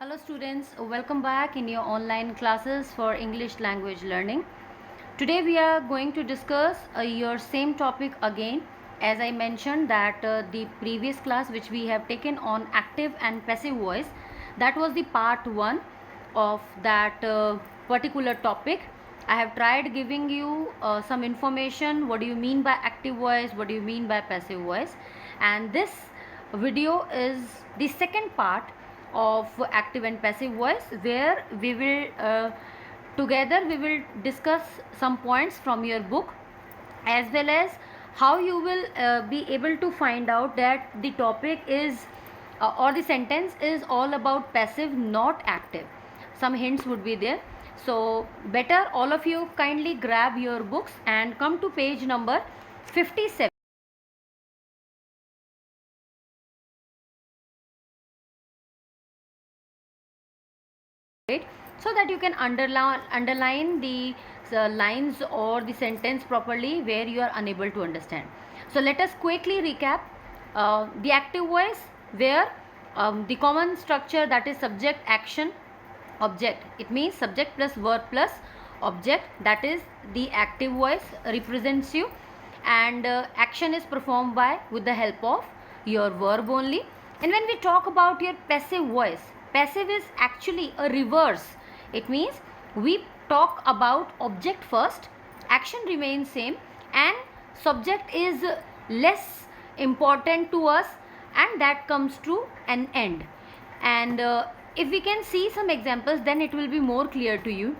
Hello students, welcome back in your online classes for English language learning. Today we are going to discuss your same topic again. As I mentioned that the previous class which we have taken on active and passive voice, that was the part 1 of that particular topic. I have tried giving you some information. What do you mean by active voice? What do you mean by passive voice? And this video is the second part of active and passive voice, where we will together we will discuss some points from your book, as well as how you will be able to find out that the topic is or the sentence is all about passive, not active. Some hints would be there. So better all of you kindly grab your books and come to page number 57. So that you can underline the lines or the sentence properly where you are unable to understand. So let us quickly recap the active voice, where the common structure, that is subject, action, object. It means subject plus verb plus object, that is the active voice represents you, and action is performed by with the help of your verb only. And when we talk about your passive voice, passive is actually a reverse. It means we talk about object first, action remains same, and subject is less important to us, and that comes to an end. And if we can see some examples, then it will be more clear to you.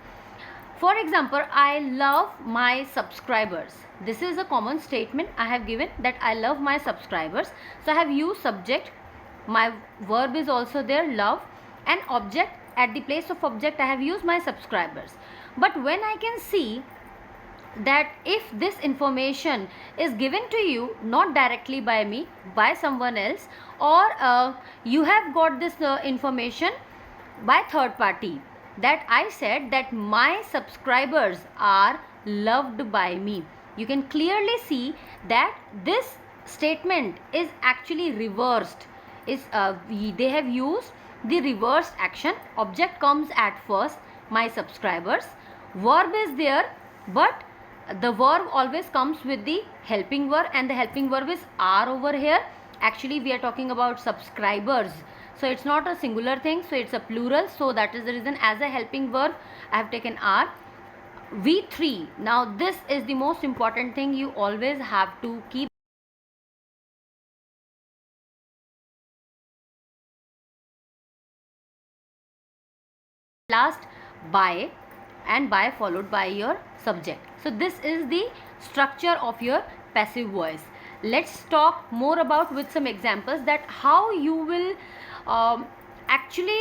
For example, I love my subscribers. This is a common statement I have given, that I love my subscribers. So I have used subject, my verb is also there, love, and object. At the place of object I have used my subscribers. But when I can see that if this information is given to you not directly by me, by someone else, or you have got this information by third party, that I said that my subscribers are loved by me, you can clearly see that this statement is actually reversed. They have used the reversed action. Object comes at first, my subscribers, verb is there, but the verb always comes with the helping verb, and the helping verb is are over here. Actually we are talking about subscribers, so it's not a singular thing, so it's a plural. So that is the reason as a helping verb I have taken are. V3. Now this is the most important thing you always have to keep last, by, and by followed by your subject. So this is the structure of your passive voice. Let's talk more about with some examples that how you will actually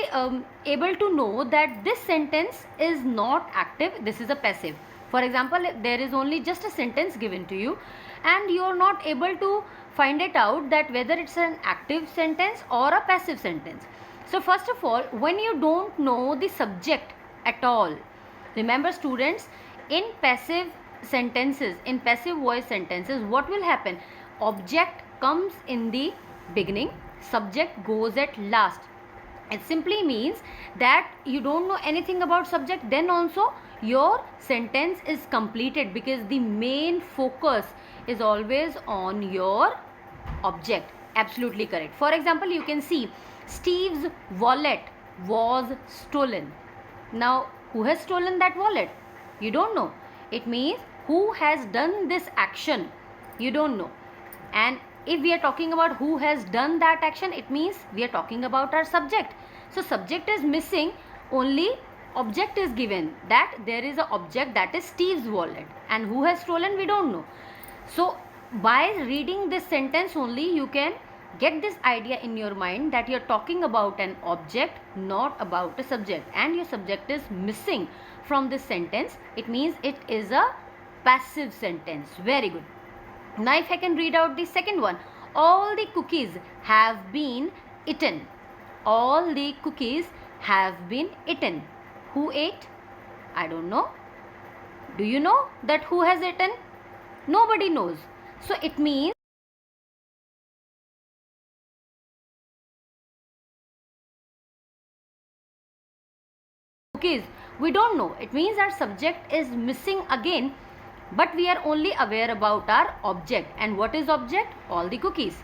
able to know that this sentence is not active, this is a passive. For example, there is only just a sentence given to you and you are not able to find it out that whether it's an active sentence or a passive sentence. So first of all, when you don't know the subject at all, remember students, in passive sentences, in passive voice sentences, what will happen? Object comes in the beginning, subject goes at last. It simply means that you don't know anything about subject, then also your sentence is completed, because the main focus is always on your object. Absolutely correct. For example, you can see Steve's wallet was stolen. Now who has stolen that wallet? You don't know. It means who has done this action? You don't know. And if we are talking about who has done that action, it means we are talking about our subject. So subject is missing, only object is given, that there is an object, that is Steve's wallet, and who has stolen, we don't know. So by reading this sentence only you can get this idea in your mind that you are talking about an object, not about a subject, and your subject is missing from this sentence. It means it is a passive sentence. Very good. Now if I can read out the second one, all the cookies have been eaten. All the cookies have been eaten. Who ate? I don't know. Do you know that who has eaten? Nobody knows. So it means cookies, we don't know. It means our subject is missing again, but we are only aware about our object. And what is object? All the cookies.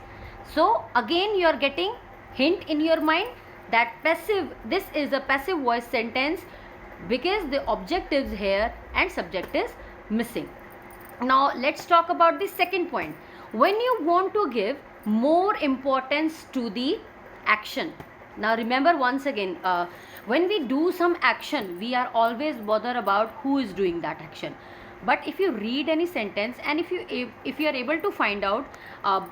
So again you are getting hint in your mind that this is a passive voice sentence because the object is here and subject is missing. Now let's talk about the second point. When you want to give more importance to the action. Now remember once again, when we do some action, we are always bothered about who is doing that action. But if you read any sentence and if you are able to find out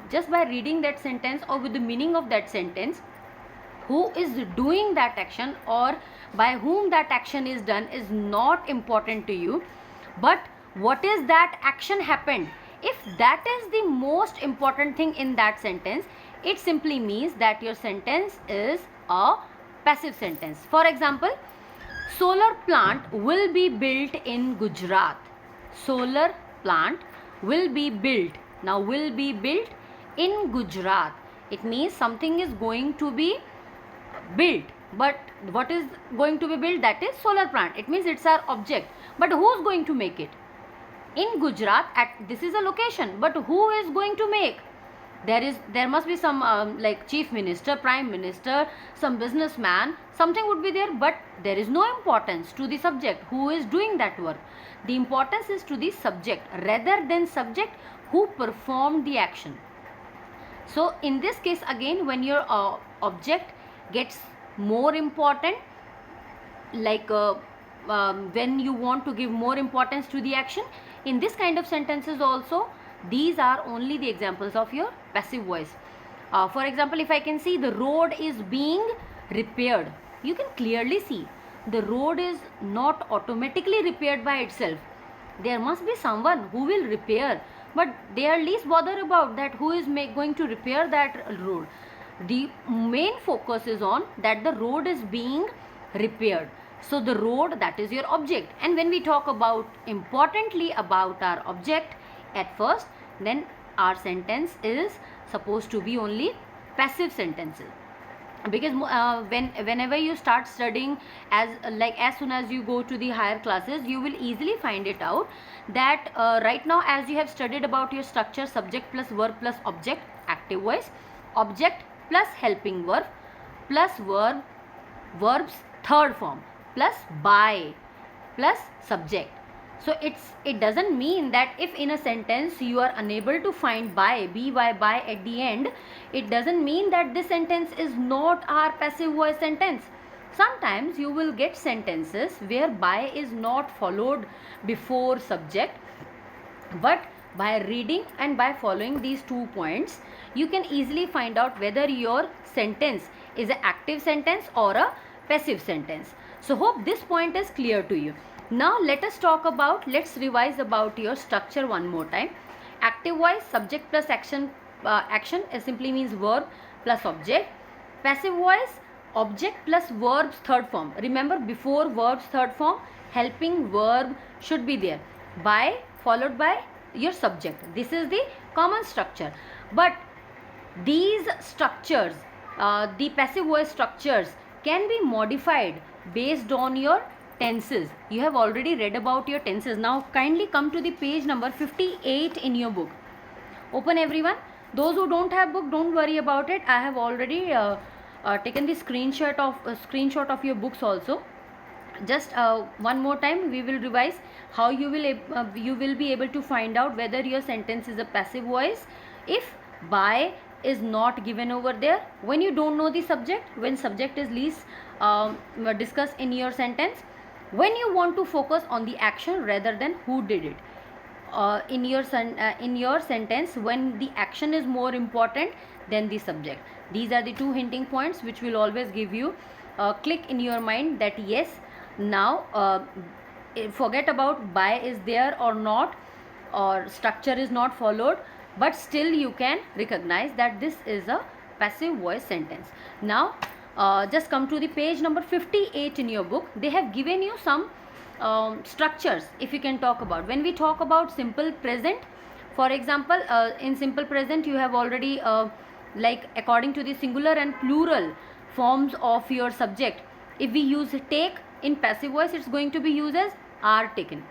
just by reading that sentence or with the meaning of that sentence, who is doing that action or by whom that action is done is not important to you, but what is that action happened. If that is the most important thing in that sentence, it simply means that your sentence is a passive sentence. For example, solar plant will be built in Gujarat. Solar plant will be built. Now will be built in Gujarat. It means something is going to be built. But what is going to be built? That is solar plant. It means it's our object. But who is going to make it? In Gujarat, this is a location. But who is going to make? There must be some like chief minister, prime minister, some businessman, something would be there, but there is no importance to the subject who is doing that work. The importance is to the subject rather than subject who performed the action. So in this case again, when your object gets more important, like when you want to give more importance to the action, in this kind of sentences also, these are only the examples of your passive voice. For example, if I can see the road is being repaired, you can clearly see the road is not automatically repaired by itself. There must be someone who will repair, but they are least bothered about that who is going to repair that road. The main focus is on that the road is being repaired. So the road, that is your object. And when we talk about importantly about our object at first, then our sentence is supposed to be only passive sentences. Because whenever you start studying, as soon as you go to the higher classes, you will easily find it out that right now as you have studied about your structure, subject plus verb plus object, active voice, object plus helping verb plus verb's third form plus by plus subject. So it doesn't mean that if in a sentence you are unable to find by at the end, it doesn't mean that this sentence is not our passive voice sentence. Sometimes you will get sentences where by is not followed before subject, but by reading and by following these 2 points, you can easily find out whether your sentence is an active sentence or a passive sentence. So hope this point is clear to you. Now let's revise about your structure one more time. Active voice, subject plus action, action simply means verb plus object. Passive voice, object plus verb's third form. Remember, before verb's third form, helping verb should be there. By followed by your subject. This is the common structure. But these structures, the passive voice structures, can be modified based on your tenses. You have already read about your tenses. Now kindly come to the page number 58 in your book. Open everyone. Those who don't have book, don't worry about it. I have already taken the screenshot of your books also. Just one more time we will revise how you will be able to find out whether your sentence is a passive voice if by is not given over there, when you don't know the subject, when subject is least discussed in your sentence, when you want to focus on the action rather than who did it. In your sentence, when the action is more important than the subject. These are the 2 hinting points which will always give you a click in your mind that yes, now forget about by is there or not, or structure is not followed, but still you can recognize that this is a passive voice sentence. Now just come to the page number 58 in your book. They have given you some structures. If you can talk about, when we talk about simple present, for example, in simple present you have already like according to the singular and plural forms of your subject, if we use take, in passive voice it's going to be used as are taken.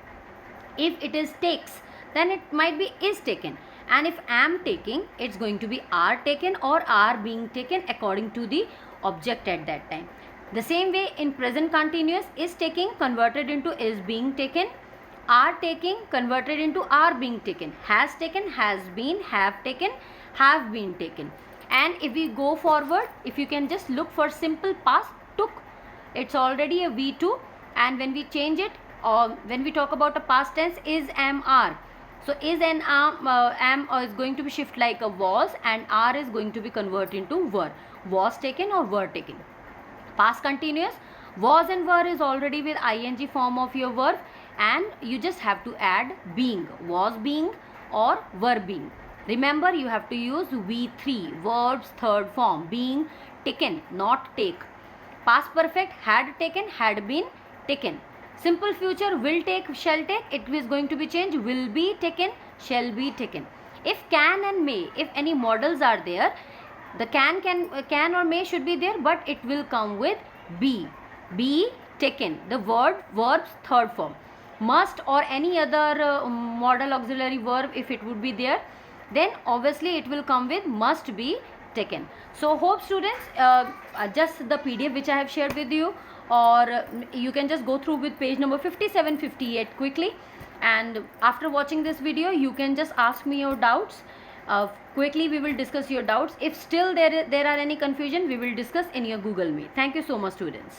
If it is takes, then it might be is taken, and if am taking, it's going to be are taken or are being taken according to the object at that time. The same way in present continuous, is taking converted into is being taken, are taking converted into are being taken, has taken, has been, have taken, have been taken. And if we go forward, if you can just look for simple past, took, it's already a V2, and when we change it, or when we talk about a past tense, is, am, are, so is and am is going to be shift like a was, and are is going to be converted into were, was taken or were taken. Past continuous, was and were is already with ing form of your verb, and you just have to add being, was being or were being. Remember, you have to use V3, verbs third form, being taken, not take. Past perfect, had taken, had been taken. Simple future, will take, shall take, it is going to be changed, will be taken, shall be taken. If can and may, if any models are there, the can or may should be there, but it will come with be taken, the verbs third form. Must or any other model auxiliary verb, if it would be there, then obviously it will come with must be taken. So hope students, just the PDF which I have shared with you, or you can just go through with page number 57, 58 quickly, and after watching this video you can just ask me your doubts. Quickly we will discuss your doubts. If still there are any confusion, we will discuss in your Google Meet. Thank you so much students.